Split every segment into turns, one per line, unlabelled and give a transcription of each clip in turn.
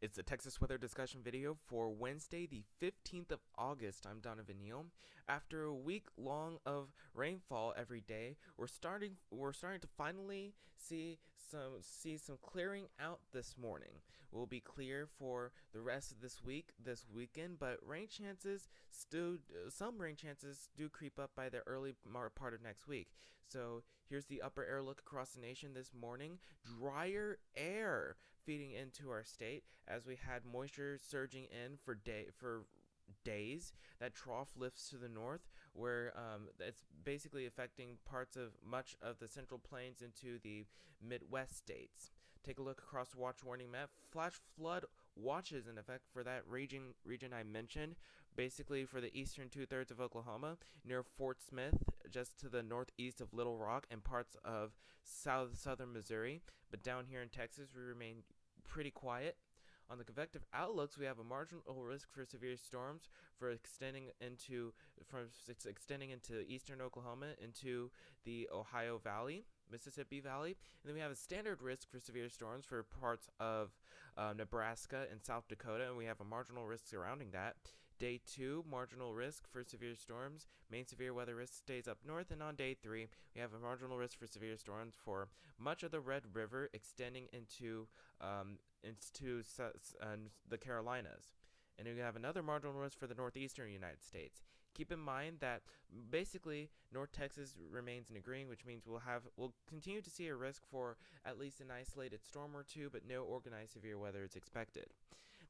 It's the Texas weather discussion video for Wednesday, the 15th of August. I'm Donovan Neal. After a week long of rainfall every day, we're starting to finally see some clearing out this morning. We'll be clear for the rest of this weekend, but some rain chances do creep up by the early part of next week. So here's the upper air look across the nation this morning. Drier air feeding into our state as we had moisture surging in for days. That trough lifts to the north, where it's basically affecting parts of much of the Central Plains into the Midwest states. Take a look across the watch warning map. Flash flood watches in effect for that region I mentioned, basically for the eastern two-thirds of Oklahoma, near Fort Smith, just to the northeast of Little Rock, and parts of southern Missouri. But down here in Texas, we remain pretty quiet. On the convective outlooks, we have a marginal risk for severe storms extending into eastern Oklahoma into the Ohio Valley, Mississippi Valley, and then we have a standard risk for severe storms for parts of Nebraska and South Dakota, and we have a marginal risk surrounding that. Day 2, marginal risk for severe storms. Main severe weather risk stays up north, and on day 3, we have a marginal risk for severe storms for much of the Red River extending into the Carolinas. And we have another marginal risk for the northeastern United States. Keep in mind that basically North Texas remains in a green, which means we'll continue to see a risk for at least an isolated storm or two, but no organized severe weather is expected.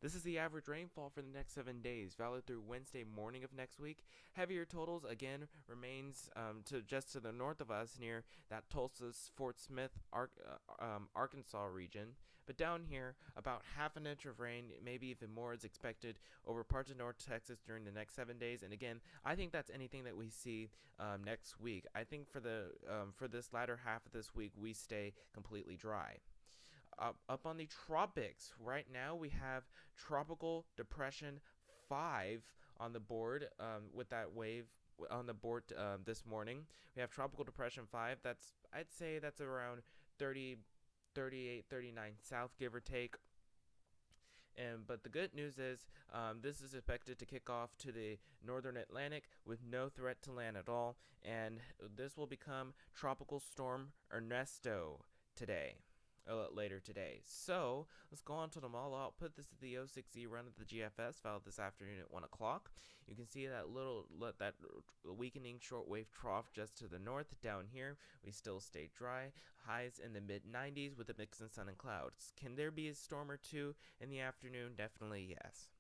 This is the average rainfall for the next 7 days, valid through Wednesday morning of next week. Heavier totals again remains just to the north of us near that Tulsa's Fort Smith, Arkansas region. But down here, about half an inch of rain, maybe even more, is expected over parts of North Texas during the next 7 days. And again, I think that's anything that we see next week. I think for this latter half of this week, we stay completely dry. Up on the tropics, right now we have Tropical Depression 5 on the board, with that wave on the board this morning. We have Tropical Depression 5. I'd say that's around 30, 38, 39 south, give or take. But the good news is this is expected to kick off to the northern Atlantic with no threat to land at all, and this will become Tropical Storm Ernesto later today. So let's go on to the model output. This is the 06Z run of the GFS filed this afternoon at 1 o'clock. You can see that weakening shortwave trough just to the north. Down here, we still stay dry. Highs in the mid-90s with a mix of sun and clouds. Can there be a storm or two in the afternoon? Definitely yes.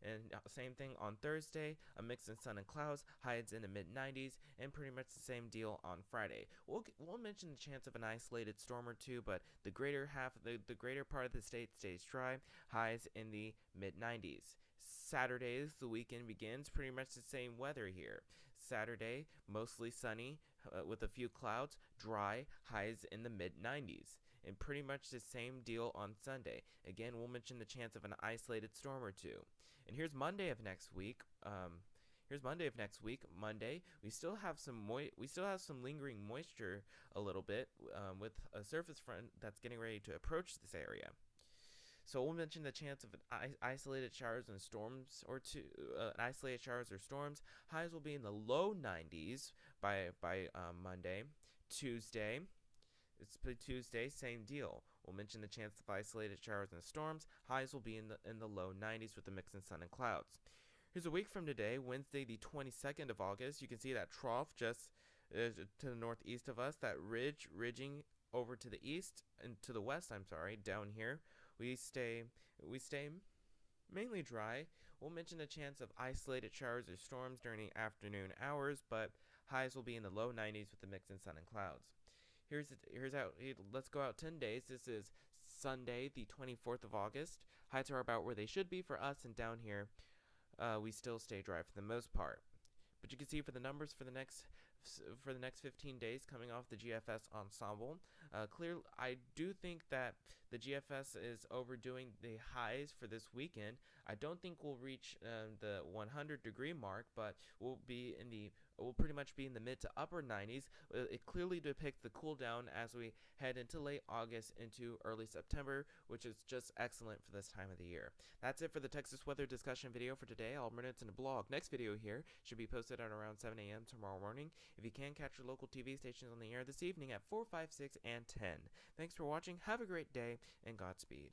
And same thing on Thursday, a mix of sun and clouds, highs in the mid-90s, and pretty much the same deal on Friday. We'll mention the chance of an isolated storm or two, but the greater part of the state stays dry, highs in the mid-90s. Saturdays, the weekend begins, pretty much the same weather here. Saturday, mostly sunny with a few clouds, dry, highs in the mid-90s. And pretty much the same deal on Sunday. Again, we'll mention the chance of an isolated storm or two. And here's Monday of next week. Monday, we still have some lingering moisture a little bit with a surface front that's getting ready to approach this area. So we'll mention the chance of isolated showers and storms or two. Isolated showers or storms. Highs will be in the low 90s by Monday. Tuesday, same deal. We'll mention the chance of isolated showers and storms. Highs will be in the low 90s with a mix of sun and clouds. Here's a week from today, Wednesday, the 22nd of August. You can see that trough just to the northeast of us. That ridging over to the east and to the west. Down here. We stay mainly dry. We'll mention the chance of isolated showers or storms during the afternoon hours, but highs will be in the low 90s with a mix of sun and clouds. Let's go out 10 days. This is Sunday, the 24th of August. Highs are about where they should be for us, and down here, we still stay dry for the most part. But you can see for the numbers for the next 15 days coming off the GFS ensemble, I do think that the GFS is overdoing the highs for this weekend. I don't think we'll reach the 100-degree mark, but we'll pretty much be in the mid to upper 90s. It clearly depicts the cool down as we head into late August into early September, which is just excellent for this time of the year. That's it for the Texas weather discussion video for today. I'll run it in a blog. Next video here should be posted at around 7 a.m. tomorrow morning. If you can, catch your local TV stations on the air this evening at 4, 5, 6, and 10. Thanks for watching. Have a great day, and Godspeed.